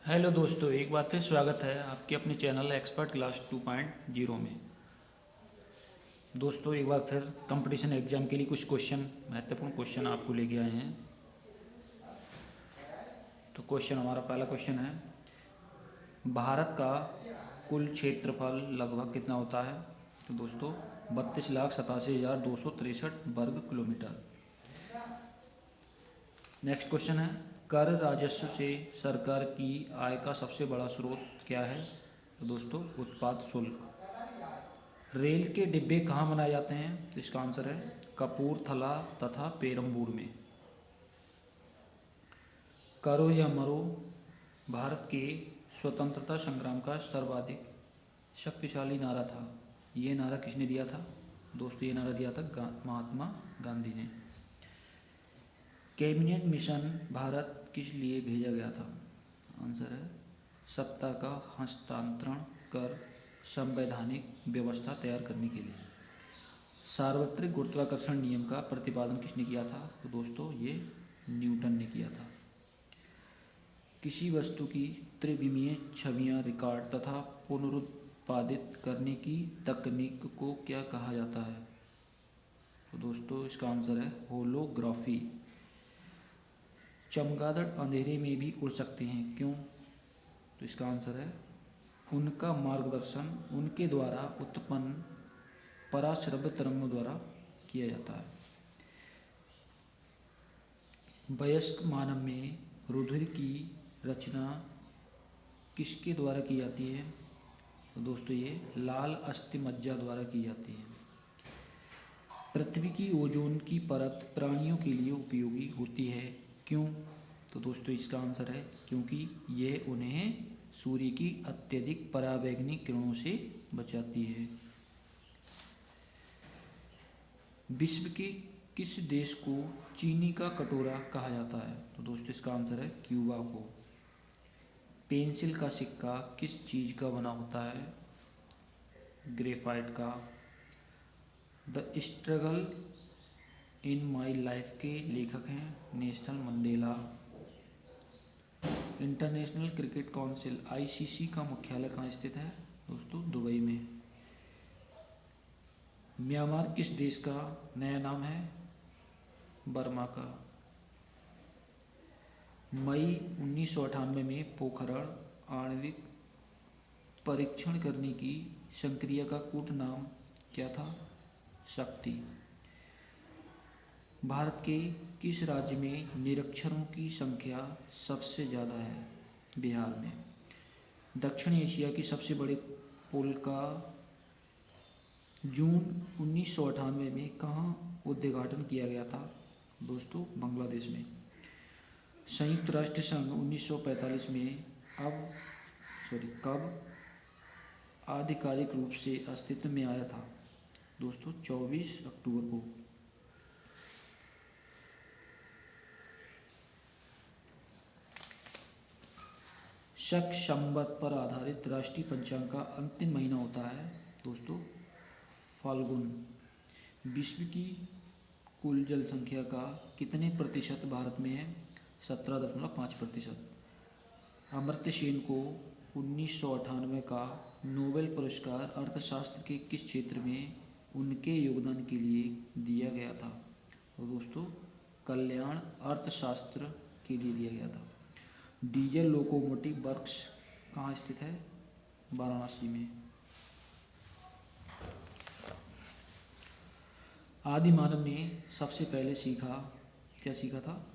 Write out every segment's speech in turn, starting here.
Hello दोस्तों, एक बार फिर स्वागत है आपके अपने चैनल एक्सपर्ट क्लास 2.0 में। दोस्तों, एक बार फिर कंपटीशन एग्जाम के लिए कुछ महत्वपूर्ण क्वेश्चन आपको लेके आए हैं। तो हमारा पहला क्वेश्चन है, भारत का कुल क्षेत्रफल लगभग कितना होता है? तो दोस्तों, 32,87,263 वर्ग किलोमीटर। नेक्स्ट क्वेश्चन है, कर राजस्व से सरकार की आय का सबसे बड़ा स्रोत क्या है? तो दोस्तों, उत्पाद शुल्क। रेल के डिब्बे कहाँ बनाए जाते हैं? तो इसका आंसर है कपूरथला तथा पेरम्बूर में। करो या मरो भारत के स्वतंत्रता संग्राम का सर्वाधिक शक्तिशाली नारा था। ये नारा किसने दिया था? दोस्तों, ये नारा दिया था महात्मा गांधी ने। कैबिनेट मिशन भारत किस लिए भेजा गया था? आंसर है सत्ता का हस्तांतरण कर संवैधानिक व्यवस्था तैयार करने के लिए। सार्वत्रिक गुरुत्वाकर्षण नियम का प्रतिपादन किसने किया था? तो दोस्तों, ये न्यूटन ने किया था। किसी वस्तु की त्रिविमीय छवियां रिकॉर्ड तथा पुनरुत्पादित करने की तकनीक को क्या कहा जाता है? तो दोस्तों, इसका आंसर है होलोग्राफी। चमगादड़ अंधेरे में भी उड़ सकते हैं, क्यों? तो इसका आंसर है उनका मार्गदर्शन उनके द्वारा उत्पन्न पराश्रव्य तरंगों द्वारा किया जाता है। वयस्क मानव में रुधिर की रचना किसके द्वारा की जाती है? तो दोस्तों, ये लाल अस्थिमज्जा द्वारा की जाती है। पृथ्वी की ओजोन की परत प्राणियों के लिए उपयोगी होती है, क्यों? तो दोस्तों, इसका आंसर है क्योंकि यह उन्हें सूर्य की अत्यधिक पराबैंगनी किरणों से बचाती है। विश्व के किस देश को चीनी का कटोरा कहा जाता है? तो दोस्तों, इसका आंसर है क्यूबा को। पेंसिल का सिक्का किस चीज़ का बना होता है? ग्रेफाइट का। The struggle in my life के लेखक हैं Nelson Mandela. International cricket council ICC का मुख्यालय कहाँ स्थित है? दोस्तों, दुबई में। म्यांमार किस देश का नया नाम है? बर्मा का। मई 1998 में पोखरण आणविक परीक्षण करने की संक्रिया का कूट नाम क्या था? शक्ति। भारत के किस राज्य में निरक्षरों की संख्या सबसे ज़्यादा है? बिहार में। दक्षिण एशिया की सबसे बड़े पुल का जून 1998 में कहाँ उद्घाटन किया गया था? दोस्तों, बांग्लादेश में। संयुक्त राष्ट्र संघ 1945 में कब आधिकारिक रूप से अस्तित्व में आया था? दोस्तों, 24 अक्टूबर को। शक संवत पर आधारित राष्ट्रीय पंचांग का अंतिम महीना होता है? दोस्तों, फाल्गुन। विश्व की कुल जनसंख्या का कितने प्रतिशत भारत में है? 17.5%। अमर्त्य सेन को 1998 का नोबेल पुरस्कार अर्थशास्त्र के किस क्षेत्र में उनके योगदान के लिए दिया गया था? तो दोस्तों, कल्याण अर्थशास्त्र के लिए दिया गया था। डीजल लोकोमोटिव वर्क्स कहाँ स्थित है? वाराणसी में। आदि मानव ने सबसे पहले क्या सीखा था?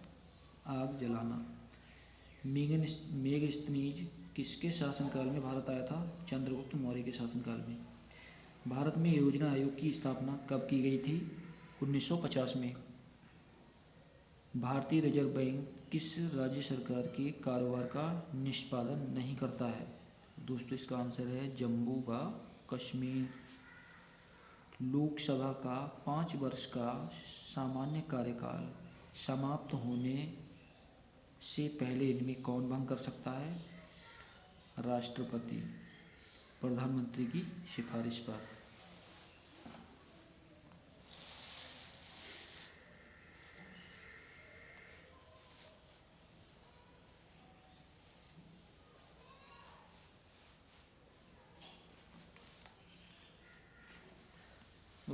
आग जलाना। मेगस्थनीज किसके शासनकाल में भारत आया था? चंद्रगुप्त मौर्य के शासनकाल में। भारत में योजना आयोग की स्थापना कब की गई थी? 1950 में। भारतीय रिजर्व बैंक किस राज्य सरकार के कारोबार का निष्पादन नहीं करता है? दोस्तों, इसका आंसर है जम्मू व कश्मीर। लोकसभा का 5 वर्ष का सामान्य कार्यकाल समाप्त होने से पहले इनमें कौन भंग कर सकता है? राष्ट्रपति, प्रधानमंत्री की सिफारिश पर।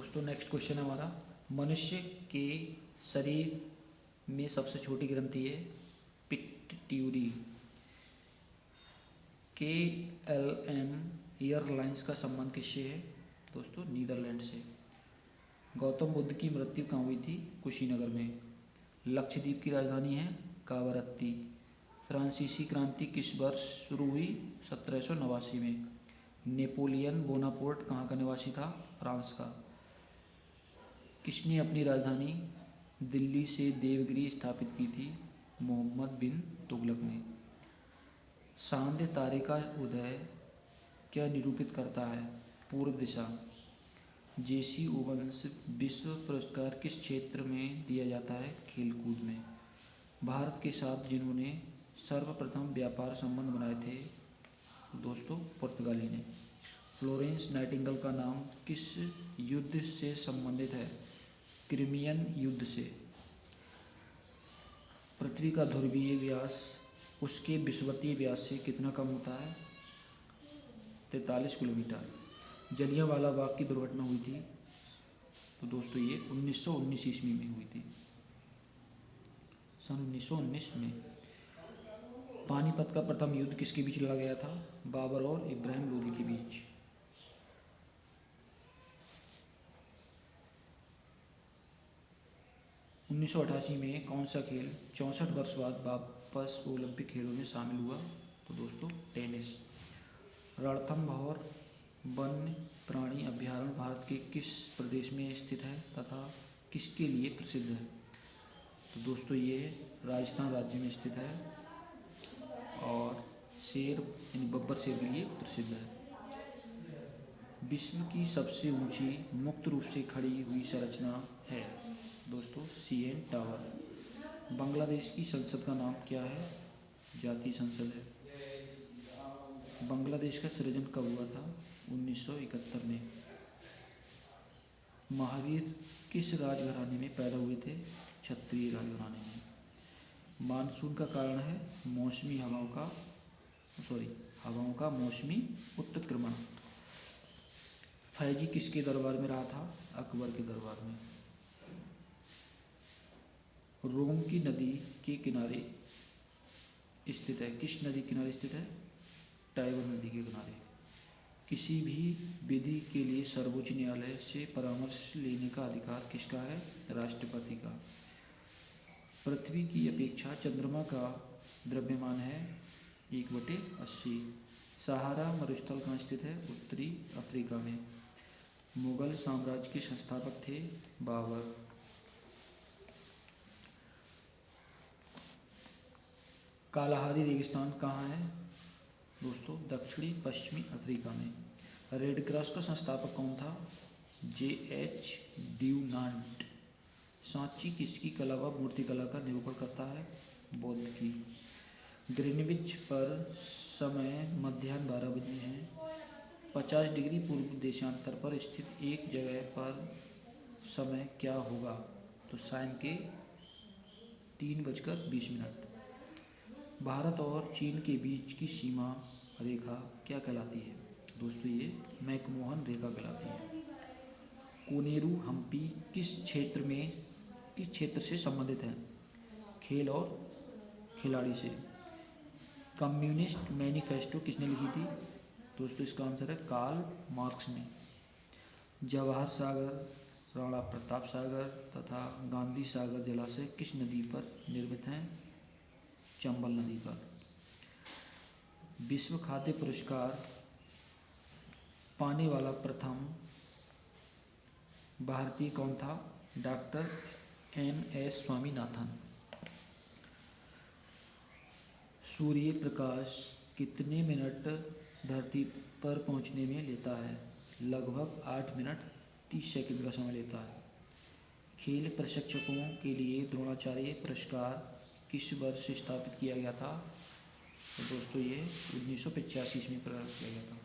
दोस्तों नेक्स्ट क्वेश्चन है हमारा, मनुष्य के शरीर में सबसे छोटी ग्रंथि है पिट्यूटरी। KLM एयरलाइंस का संबंध किससे है? दोस्तों नीदरलैंड से। गौतम बुद्ध की मृत्यु कहाँ हुई थी? कुशीनगर में। लक्षद्वीप की राजधानी है कावरत्ती। फ्रांसीसी क्रांति किस वर्ष शुरू हुई? 1789 में। नेपोलियन बोनापोर्ट कहाँ का निवासी था? फ्रांस का। किसने अपनी राजधानी दिल्ली से देवगिरी स्थापित की थी? मोहम्मद बिन तुगलक ने। सांध्य तारे का उदय क्या निरूपित करता है? पूर्व दिशा। JC ओवंस विश्व पुरस्कार किस क्षेत्र में दिया जाता है? खेलकूद में। भारत के साथ जिन्होंने सर्वप्रथम व्यापार संबंध बनाए थे? दोस्तों पुर्तगाली ने। फ्लोरेंस नाइटिंगेल का नाम किस युद्ध से संबंधित है? क्रिमियन युद्ध से। पृथ्वी का ध्रुवीय व्यास उसके विषुवतीय व्यास से कितना कम होता है? 43 किलोमीटर। जलियांवाला बाग की दुर्घटना हुई थी? तो दोस्तों ये 1919 ईस्वी में हुई थी, सन 1919 में। पानीपत का प्रथम युद्ध किसके बीच लड़ा गया था? बाबर और इब्राहिम लोदी के बीच। उन्नीस सौ 88 में कौन सा खेल 64 वर्ष बाद वापस ओलंपिक खेलों में शामिल हुआ? तो दोस्तों टेनिस। रणथंभौर वन्य प्राणी अभ्यारण्य भारत के किस प्रदेश में स्थित है तथा किसके लिए प्रसिद्ध है? तो दोस्तों ये राजस्थान राज्य में स्थित है और शेर यानी बब्बर शेर के लिए प्रसिद्ध है। विश्व की सबसे ऊंची मुक्त रूप से खड़ी हुई संरचना है? दोस्तों CN टावर। बांग्लादेश की संसद का नाम क्या है? जातीय संसद है। बांग्लादेश का सृजन कब हुआ था? 1971 में। महावीर किस राजघराने में पैदा हुए थे? क्षत्रिय राजघराने में। मानसून का कारण है मौसमी हवाओं का मौसमी उत्क्रमण। फैजी किसके दरबार में रहा था? अकबर के दरबार में। रोम की नदी के किनारे स्थित है? किस नदी के किनारे स्थित है? टाइबर नदी के किनारे। किसी भी विधि के लिए सर्वोच्च न्यायालय से परामर्श लेने का अधिकार किसका है? राष्ट्रपति का। पृथ्वी की अपेक्षा चंद्रमा का द्रव्यमान है 1/80। सहारा मरुस्थल कहाँ स्थित है? उत्तरी अफ्रीका में। मुगल साम्राज्य के संस्थापक थे? बाबर। कालाहारी रेगिस्तान कहाँ है? दोस्तों दक्षिणी पश्चिमी अफ्रीका में। रेड क्रॉस का संस्थापक कौन था? JH ड्यूनांट। सांची किसकी कला व मूर्तिकला का निरूपण करता है? बौद्ध की। ग्रीनविच पर समय मध्याह्न 12 बजे है। 50 डिग्री पूर्व देशांतर पर स्थित एक जगह पर समय क्या होगा? तो सायं के 3:20। भारत और चीन के बीच की सीमा रेखा क्या कहलाती है? दोस्तों ये मैकमोहन रेखा कहलाती है। कोनेरू हम्पी किस क्षेत्र से संबंधित है? खेल और खिलाड़ी से। कम्युनिस्ट मैनिफेस्टो किसने लिखी थी? दोस्तों इसका आंसर है कार्ल मार्क्स ने। जवाहर सागर, राणा प्रताप सागर तथा गांधी सागर जलाशय किस नदी पर निर्मित हैं? चंबल नदी पर। विश्व खाद्य पुरस्कार पाने वाला प्रथम भारतीय कौन था? Doctor MS Swaminathan. सूर्य प्रकाश कितने मिनट धरती पर पहुंचने में लेता है? लगभग 8 मिनट 30 सेकंड का समय लेता है। खेल प्रशिक्षकों के लिए द्रोणाचार्य पुरस्कार किस वर्ष स्थापित किया गया था? तो दोस्तों ये 1985 में प्रारंभ किया गया था।